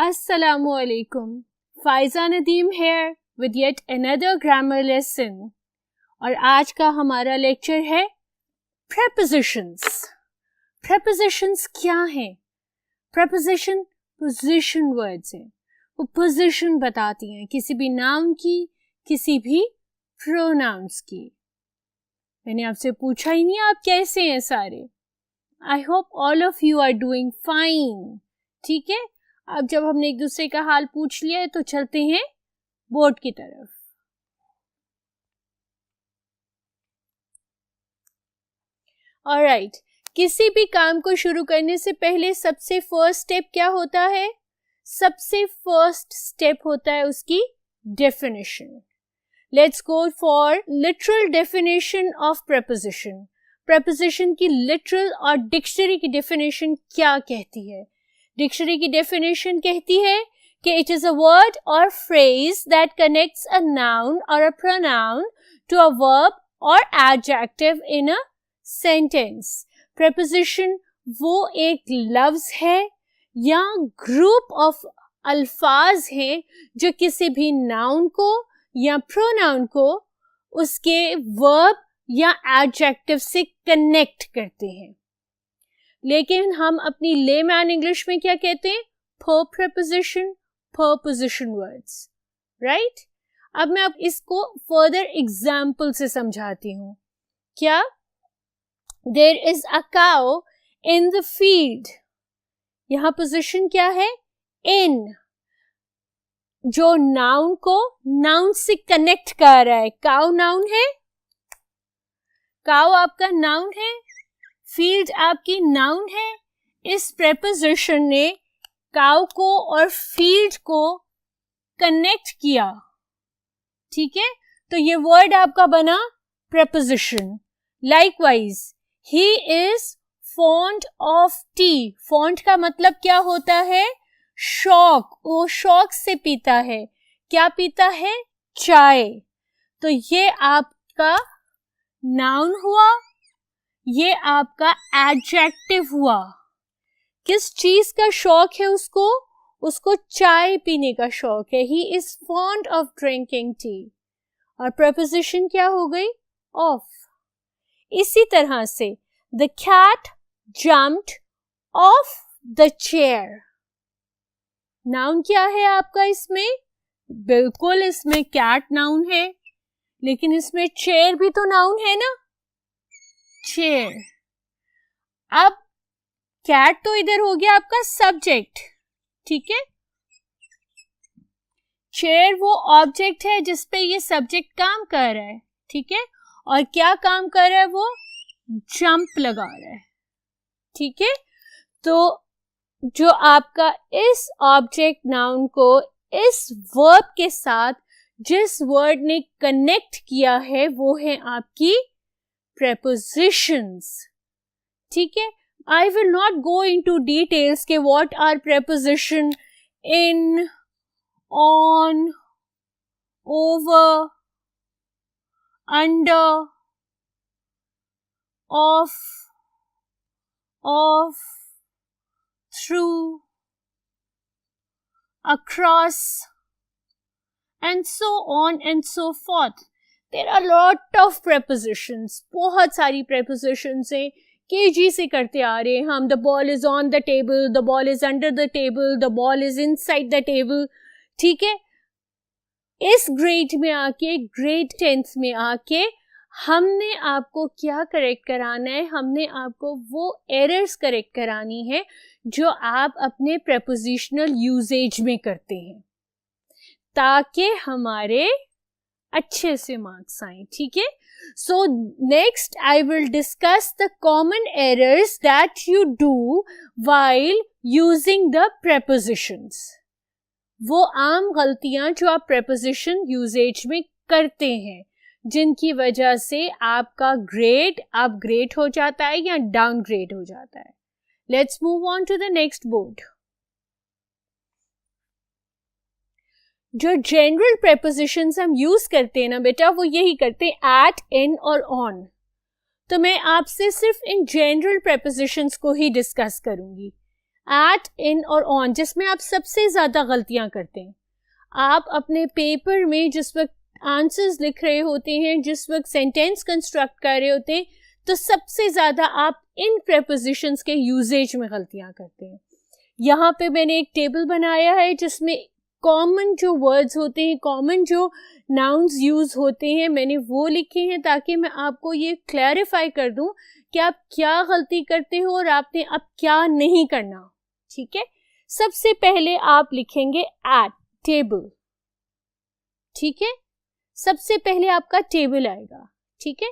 Assalamu alaikum. Faiza Nadeem here with yet another grammar lesson. और आज का हमारा लेक्चर है prepositions. Prepositions क्या हैं? Preposition position words हैं. वो position बताती हैं किसी भी नाउन की, किसी भी pronouns की. मैंने आपसे पूछा ही नहीं आप कैसे हैं सारे. I hope all of you are doing fine. ठीक है, अब जब हमने एक दूसरे का हाल पूछ लिया है तो चलते हैं बोर्ड की तरफ. ऑलराइट, किसी भी काम को शुरू करने से पहले सबसे फर्स्ट स्टेप क्या होता है? सबसे फर्स्ट स्टेप होता है उसकी definition. Let's go for literal definition of preposition. Preposition की लिटरल और डिक्शनरी की डेफिनेशन क्या कहती है? डिक्शनरी की डेफिनेशन कहती है कि इट इज अ वर्ड और phrase that connects a noun और a pronoun to a verb और adjective in a sentence. Preposition वो एक लफ्ज है या ग्रुप ऑफ अल्फाज हैं जो किसी भी नाउन को या प्रोनाउन को उसके वर्ब या एडजेक्टिव से कनेक्ट करते हैं. लेकिन हम अपनी लेमैन इंग्लिश में क्या कहते हैं? per preposition words, right? अब मैं अब इसको फर्दर एग्जाम्पल से समझाती हूँ. क्या? There is a cow in the field. यहाँ पोजिशन क्या है? in. जो नाउन को नाउन से कनेक्ट कर रहा है. काउ नाउन है, काउ आपका नाउन है, फील्ड आपकी नाउन है. इस प्रेपोजिशन ने काउ को और फील्ड को कनेक्ट किया. ठीक है, तो ये वर्ड आपका बना preposition. Likewise, he is fond of T. Fond का मतलब क्या होता है? शौक. वो शौक से पीता है. क्या पीता है? चाय. तो ये आपका नाउन हुआ, ये आपका एडजेक्टिव हुआ. किस चीज का शौक है उसको? उसको चाय पीने का शौक है. He is fond of drinking tea. और प्रेपोजिशन क्या हो गई? ऑफ. इसी तरह से the cat jumped off the chair. Noun क्या है आपका इसमें? बिल्कुल इसमें कैट नाउन है, लेकिन इसमें चेयर भी तो नाउन है ना. चेयर. अब कैट तो इधर हो गया आपका सब्जेक्ट. ठीक है, चेयर वो ऑब्जेक्ट है जिसपे ये सब्जेक्ट काम कर रहा है. ठीक है, और क्या काम कर रहा है? वो जंप लगा रहा है. ठीक है, तो जो आपका इस ऑब्जेक्ट नाउन को इस वर्ब के साथ जिस वर्ड ने कनेक्ट किया है वो है आपकी prepositions. ठीक है, I will not go into details के what are preposition in, on, over, under, off, through, across, and so on and so forth. There are lot of prepositions. बहुत सारी prepositions हैं. KG से करते आ रहे हैं हम. The ball is on the table, the ball is under the table, the ball is inside the table. ठीक है, इस ग्रेड में आके, ग्रेड 10th में आके हमने आपको क्या करेक्ट कराना है? हमने आपको वो एरर्स करेक्ट करानी है जो आप अपने prepositional यूजेज में करते हैं, ताकि हमारे अच्छे से मार्क्स आए. ठीक है, so next I will discuss the common errors that you do while using the prepositions. वो आम गलतियां जो आप प्रेपोजिशन यूजेज में करते हैं, जिनकी वजह से आपका ग्रेड अपग्रेड हो जाता है या डाउनग्रेड हो जाता है. Let's move on to the next board. जो जनरल प्रेपोजिशंस हम यूज करते हैं ना बेटा, वो यही करते हैं एट, इन और ऑन. तो मैं आपसे सिर्फ इन जनरल प्रेपोजिशंस को ही डिस्कस करूंगी. एट, इन और ऑन, जिसमें आप सबसे ज़्यादा गलतियां करते हैं। आप अपने पेपर में जिस वक्त आंसर्स लिख रहे होते हैं, जिस वक्त सेंटेंस कंस्ट्रक्ट कर रहे होते हैं, तो सबसे ज़्यादा आप इन प्रेपोजिशंस के यूजेज में गलतियां करते हैं। यहाँ पे मैंने एक टेबल बनाया है जिसमें कॉमन जो वर्ड्स होते हैं, कॉमन जो नाउन्स यूज होते हैं, मैंने वो लिखे हैं ताकि मैं आपको ये क्लैरिफाई कर दूं कि आप क्या गलती करते हो और आपने अब क्या नहीं करना। ठीक है, सबसे पहले आप लिखेंगे एट, टेबल। ठीक है, सबसे पहले आपका टेबल आएगा। ठीक है,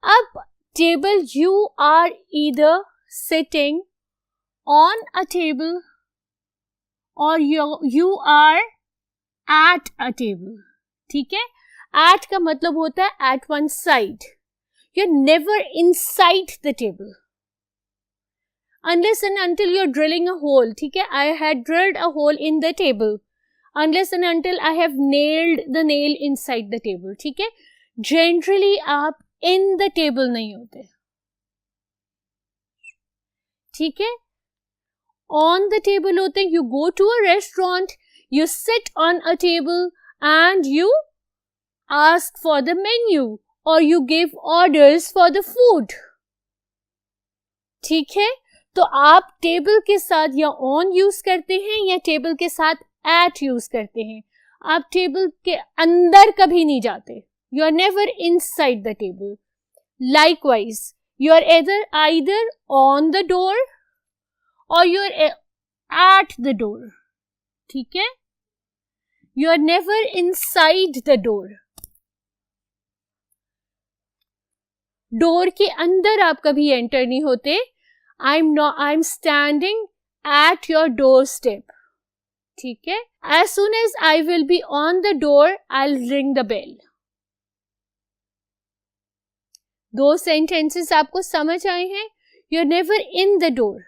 अब table, you are either sitting on a table और you are at a table. ठीक है, at का मतलब होता है at one side. You're never inside the table unless and until you're drilling a hole. ठीक है, I had drilled a hole in the table unless and until I have nailed the nail inside the table. ठीक है, generally आप in the table नहीं होते। ठीक है, on the table होते हैं। You go to a restaurant, you sit on a table and you ask for the menu or you give orders for the food. ठीक है, तो आप टेबल के साथ या on यूज करते हैं या टेबल के साथ at यूज करते हैं। आप टेबल के अंदर कभी नहीं जाते। You are never inside the table. Likewise, you are either on the door or you are at the door. ठीक है, you are never inside the door. Door के अंदर आप कभी एंटर नहीं होते। I'm standing at your doorstep. ठीक है, as soon as I will be on the door, I'll ring the bell. दो सेंटेंसेस आपको समझ आए हैं। You're never in the door.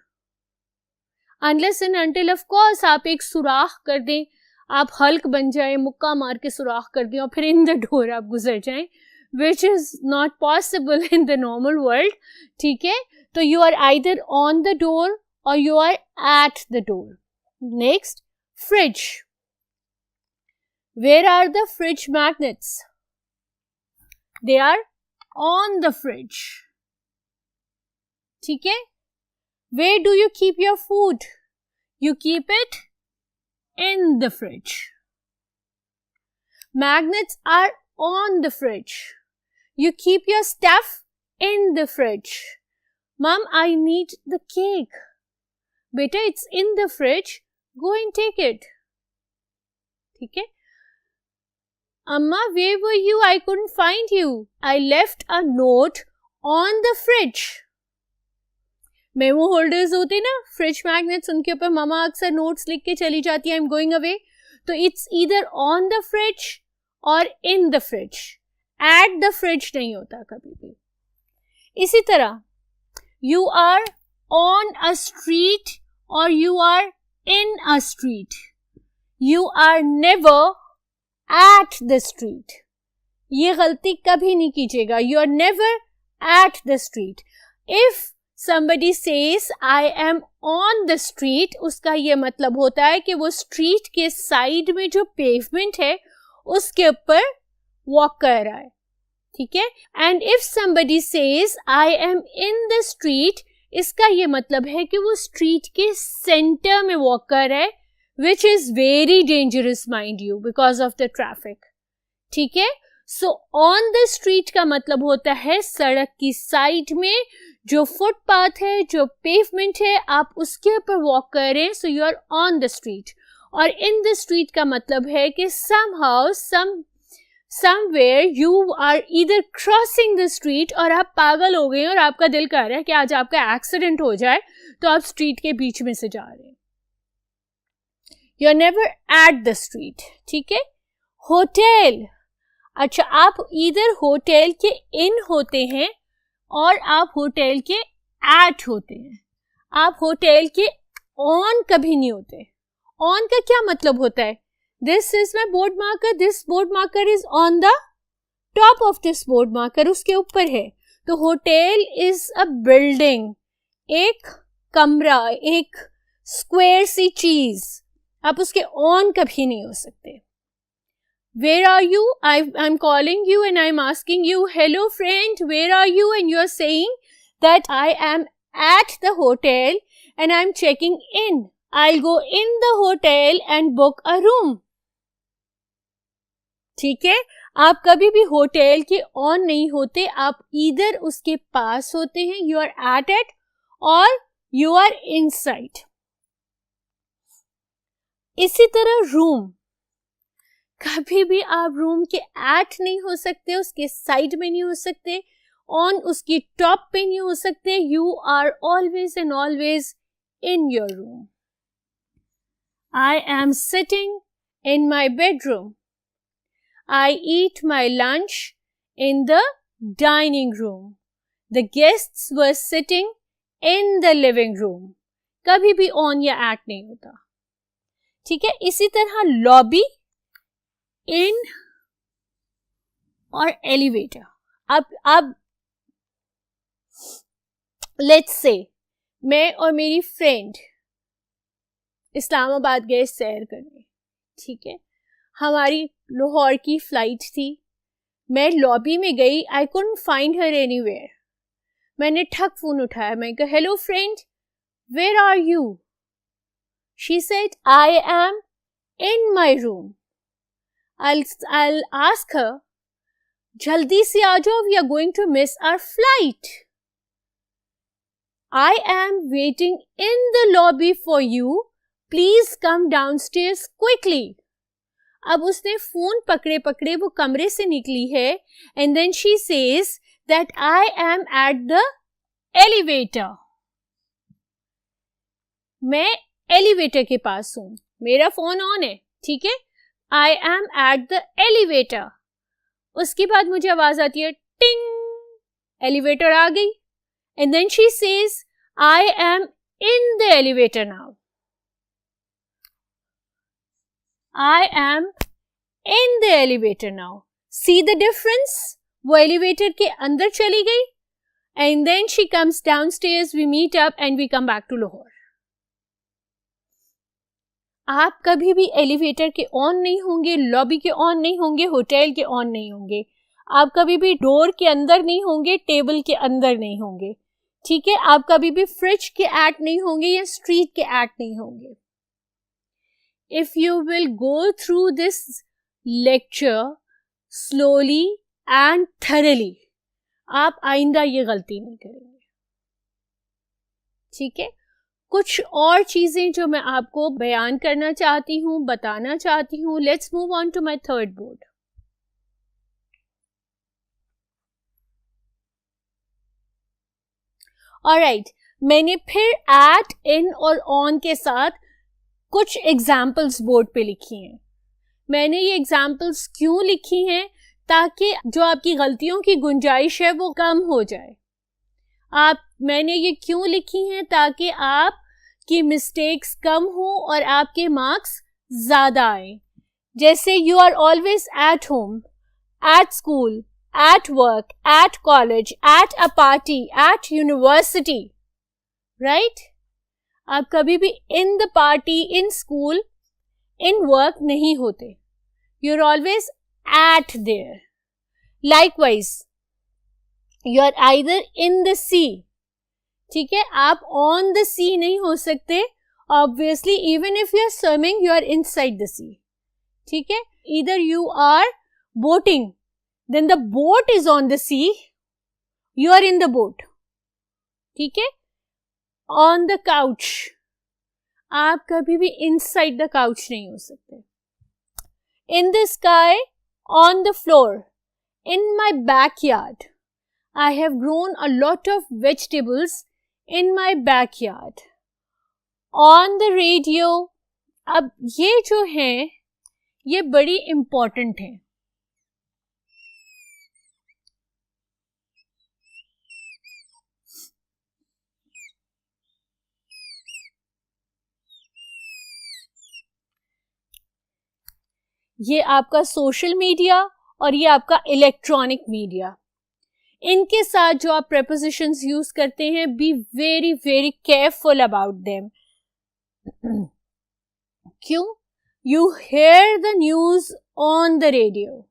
Unless and until of course आप एक सुराख कर दें, आप हल्क बन जाए, मुक्का मार के सुराख कर दें और फिर इन द डोर आप गुजर जाएं, which is not possible in the normal world. ठीक है, तो you are either on the door or you are at the door. Next, fridge. Where are the fridge magnets? They are on the fridge. ठीक है, where do you keep your food? You keep it in the fridge. Magnets are on the fridge. You keep your stuff in the fridge. Mom, I need the cake. Beta, it's in the fridge. Go and take it. ठीक है, Amma, where were you? I couldn't find you. I left a note on the fridge. Memo holders होते हैं ना, fridge magnets, उनके ऊपर मामा अक्सर notes लिख के चली जाती है, आई एम गोइंग अवे। तो it's either on the fridge और in the fridge, at the fridge नहीं होता कभी भी। इसी तरह you are on a street और you are in a street, you are never at the street. ये गलती कभी नहीं कीजिएगा, you are never at the street. If somebody says I am on the street, उसका ये मतलब होता है कि वो स्ट्रीट के साइड में जो पेवमेंट है उसके ऊपर वॉक कर रहा है। ठीक है, and if somebody says I am in the street, इसका ये मतलब है कि वो स्ट्रीट के सेंटर में वॉक कर रहा है, which is very dangerous mind you because of the traffic. ठीक है, सो ऑन द स्ट्रीट का मतलब होता है सड़क की साइड में जो फुटपाथ है, जो पेवमेंट है, आप उसके ऊपर वॉक कर रहे हैं, so you are on the street. और इन द स्ट्रीट का मतलब है कि somehow, somewhere you are either crossing the street, और आप पागल हो गए और आपका दिल कर रहा है कि आज आपका एक्सीडेंट हो जाए, तो आप स्ट्रीट के बीच में से जा रहे हैं। You are never at the street. ठीक है, होटल, अच्छा आप इधर होटल के इन होते हैं और आप होटल के एट होते हैं, आप होटल के ऑन कभी नहीं होते। ऑन का क्या मतलब होता है? This is my board marker, this board marker is on the top of this board marker, उसके ऊपर है। तो होटल इज अ बिल्डिंग, एक कमरा, एक स्क्वायर सी चीज, आप उसके ऑन कभी नहीं हो सकते. Where are you? I'm calling you and I'm asking you, hello friend, where are you? And you're saying that I am at the hotel and I'm checking in. I'll go in the hotel and book a room. ठीक है, आप कभी भी hotel के on नहीं होते, आप इधर उसके पास होते हैं, यू आर एट इट और यू आर इनसाइड. इसी तरह रूम, कभी भी आप रूम के एट नहीं हो सकते, उसके साइड में नहीं हो सकते, ऑन उसकी टॉप पे नहीं हो सकते. You are always and always in your room. I am sitting in my bedroom. I eat my lunch in the dining room. The guests were sitting in the living room. कभी भी on या at नहीं होता. ठीक है, इसी तरह lobby, in और elevator. अब let's say मैं और मेरी friend इस्लामाबाद गए सैर करने. ठीक है, हमारी लाहौर की फ्लाइट थी. मैं लॉबी में गई, I couldn't find her anywhere. मैंने ठक फोन उठाया, मैं कहा hello friend, where are you? She said I am in my room. I'll ask her, जल्दी से आ जाओ, we are going to miss our flight. I am waiting in the lobby for you. Please come downstairs quickly. अब उसने phone पकड़े पकड़े वो कमरे से निकली है and then she says that I am at the elevator. मैं एलिवेटर के पास हूं, मेरा फोन ऑन है. ठीक है, I am at the elevator. उसके बाद मुझे आवाज आती है टिंग, एलिवेटर आ गई. And then she says I am in the elevator now. I am in the elevator now. See the difference? वो elevator के अंदर चली गई and then she comes downstairs, we meet up and we come back to Lahore. आप कभी भी elevator के on नहीं होंगे, lobby के on नहीं होंगे, होटल के on नहीं होंगे. आप कभी भी डोर के अंदर नहीं होंगे, टेबल के अंदर नहीं होंगे. ठीक है, आप कभी भी फ्रिज के एट नहीं होंगे या स्ट्रीट के एट नहीं होंगे. If you will go through this lecture slowly and thoroughly, आप आइंदा ये गलती नहीं करेंगे. ठीक है, कुछ और चीजें जो मैं आपको बयान करना चाहती हूँ, बताना चाहती हूँ. Let's move on to my third board. Alright, मैंने फिर at, in और on के साथ कुछ एग्जाम्पल्स बोर्ड पे लिखी हैं. मैंने ये एग्जाम्पल्स क्यों लिखी हैं? ताकि जो आपकी गलतियों की गुंजाइश है वो कम हो जाए. मैंने ये क्यों लिखी हैं? ताकि आपकी मिस्टेक्स कम हो और आपके मार्क्स ज्यादा आए. जैसे you are always at home, at school, at work, at college, at a party, at university. Right? आप कभी भी in the party, in school, in work नहीं होते. You are always at there. Likewise you are either in the sea. ठीक है, आप on the sea नहीं हो सकते. Obviously even if you are swimming, you are inside the sea. ठीक है, either you are boating, then the boat is on the sea, you are in the boat. ठीक है, ऑन द काउच, आप कभी भी इनसाइड द काउच नहीं हो सकते. In the sky, on the floor, in my backyard. I have grown a lot of vegetables in my backyard. On the radio. अब ये जो हैं ये बड़ी इंपॉर्टेंट है. ये आपका सोशल मीडिया और ये आपका इलेक्ट्रॉनिक मीडिया. इनके साथ जो आप प्रेपोजिशंस यूज करते हैं, be very very careful about them. क्यों? You hear the news on the radio.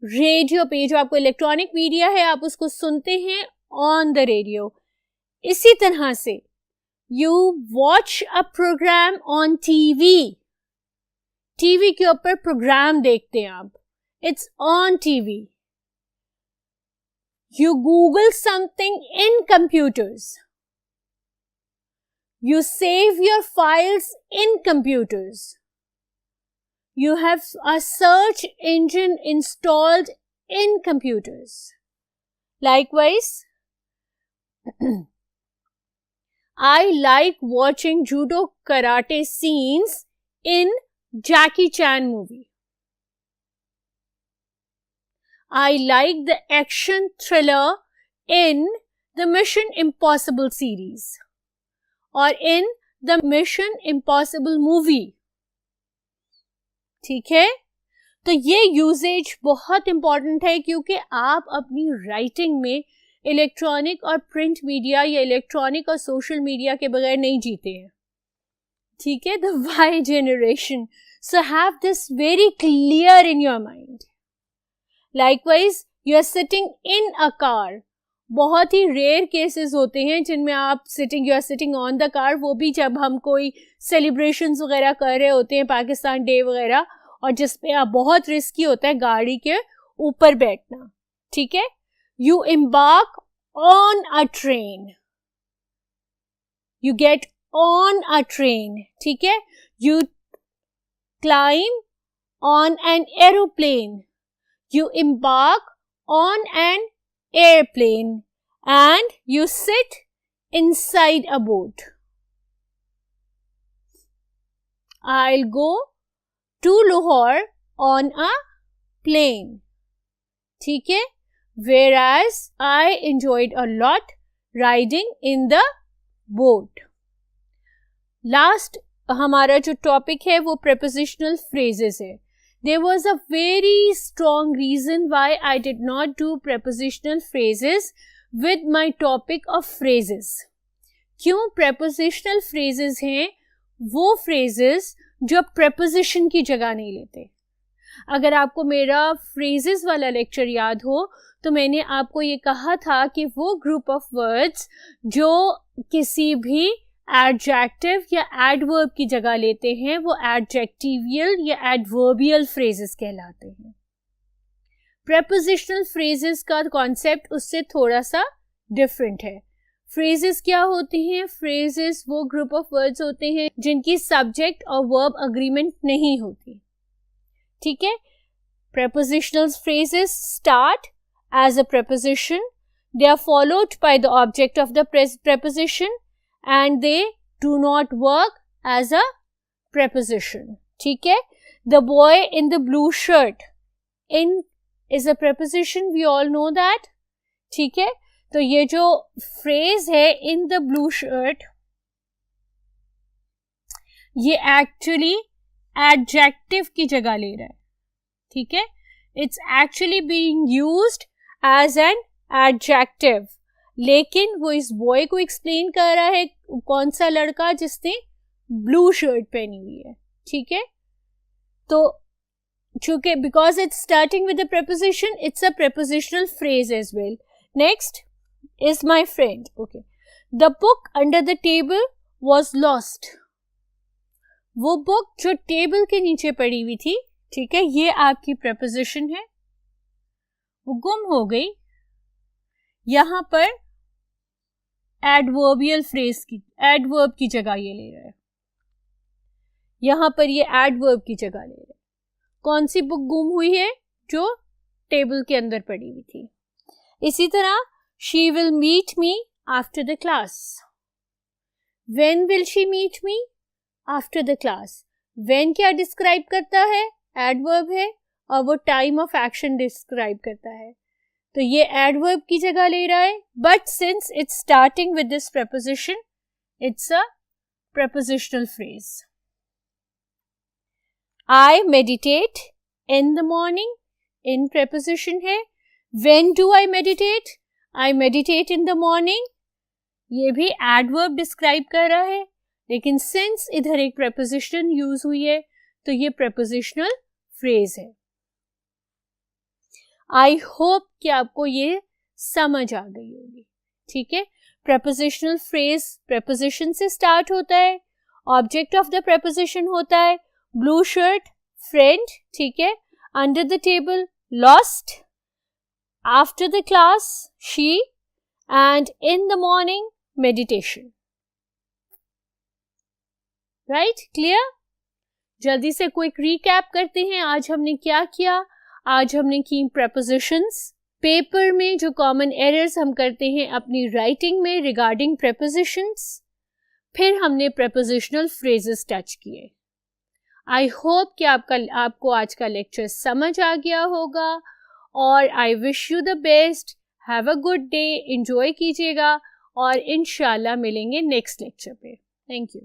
Radio पे जो आपको इलेक्ट्रॉनिक मीडिया है आप उसको सुनते हैं ऑन द रेडियो. इसी तरह से you watch a programme on TV. TV के ऊपर प्रोग्राम देखते हैं आप. It's on TV. You google something in computers. You save your files in computers. You have a search engine installed in computers. Likewise, I like watching judo karate scenes in Jackie Chan movie. I like the action thriller in the Mission Impossible series. और in the mission impossible movie. ठीक है, तो ये usage बहुत important है क्योंकि आप अपनी राइटिंग में इलेक्ट्रॉनिक और प्रिंट मीडिया या इलेक्ट्रॉनिक और सोशल मीडिया के बगैर नहीं जीते हैं. ठीक है, the Y generation. So have this very clear in your mind. Likewise you are sitting in a car. बहुत ही रेयर केसेस होते हैं जिनमें आप you are sitting on the car, वो भी जब हम कोई सेलिब्रेशंस वगैरह कर रहे होते हैं, पाकिस्तान डे वगैरह, और जिसपे आप बहुत रिस्की होता है गाड़ी के ऊपर बैठना. ठीक है, you embark on a train. You get on a train. ठीक है, you climb on an aeroplane. You embark on an airplane and you sit inside a boat. I'll go to Lahore on a plane. ठीक है, whereas I enjoyed a lot riding in the boat. Last हमारा जो topic है वो prepositional phrases है. There was a very strong reason why I did not do prepositional phrases with my topic of phrases. क्यों prepositional phrases हैं? वो phrases जो preposition की जगह नहीं लेते. अगर आपको मेरा phrases वाला लेक्चर याद हो तो मैंने आपको ये कहा था कि वो group of words जो किसी भी एडजेक्टिव या एडवर्ब की जगह लेते हैं वो एडजेक्टिवियल या एडवर्बियल फ्रेजेस कहलाते हैं. प्रेपोजिशनल फ्रेजेस का कॉन्सेप्ट उससे थोड़ा सा डिफरेंट है. फ्रेजेस क्या होते हैं? फ्रेजेस वो ग्रुप ऑफ वर्ड्स होते हैं जिनकी सब्जेक्ट और वर्ब अग्रीमेंट नहीं होती. ठीक है, prepositional phrases start as a preposition. They are followed by the object of the preposition and they do not work as a preposition. ठीक है, the boy in the blue shirt in is a preposition, we all know that. ठीक है, तो ये जो phrase है in the blue shirt ये actually adjective की जगह ले रहा है. ठीक है, it's actually being used as an adjective. लेकिन वो इस बॉय को एक्सप्लेन कर रहा है, कौन सा लड़का जिसने ब्लू शर्ट पहनी हुई है. ठीक है, तो चूंकि because it's starting with the preposition it's a prepositional phrase as well. Next is my friend. Okay, the book under the table was lost. वो बुक जो टेबल के नीचे पड़ी हुई थी, ठीक है, ये आपकी प्रेपोजिशन है, वो गुम हो गई. यहां पर एडवर्बियल फ्रेज की एडवर्ब की जगह ये ले रहा है. यहां पर ये एडवर्ब की जगह ले रहा है. कौन सी बुक गुम हुई है? जो टेबल के अंदर पड़ी हुई थी. इसी तरह she will meet me after the class. When will she meet me? After the class. When क्या डिस्क्राइब करता है? एडवर्ब है, और वो टाइम ऑफ एक्शन डिस्क्राइब करता है, तो ये एडवर्ब की जगह ले रहा है. But since it's starting with this preposition it's a prepositional phrase. I meditate in the morning, in preposition है. When do I meditate? I meditate in the morning, ये भी एडवर्ब डिस्क्राइब कर रहा है, लेकिन सिंस इधर एक preposition यूज हुई है तो ये prepositional phrase है. I hope कि आपको ये समझ आ गई होगी. ठीक है, prepositional phrase preposition से start होता है, object of the preposition होता है blue shirt, friend, ठीक है, under the table, lost, after the class, she, and in the morning, meditation. Right? Clear? जल्दी से क्विक रिकैप करते हैं. आज हमने क्या किया? आज हमने की prepositions. पेपर में जो कॉमन एरर्स हम करते हैं अपनी राइटिंग में रिगार्डिंग prepositions, फिर हमने prepositional phrases टच किए. आई होप कि आपको आज का लेक्चर समझ आ गया होगा और I wish you the best. Have a good day, enjoy कीजिएगा और इंशाल्लाह मिलेंगे नेक्स्ट लेक्चर पे. Thank you.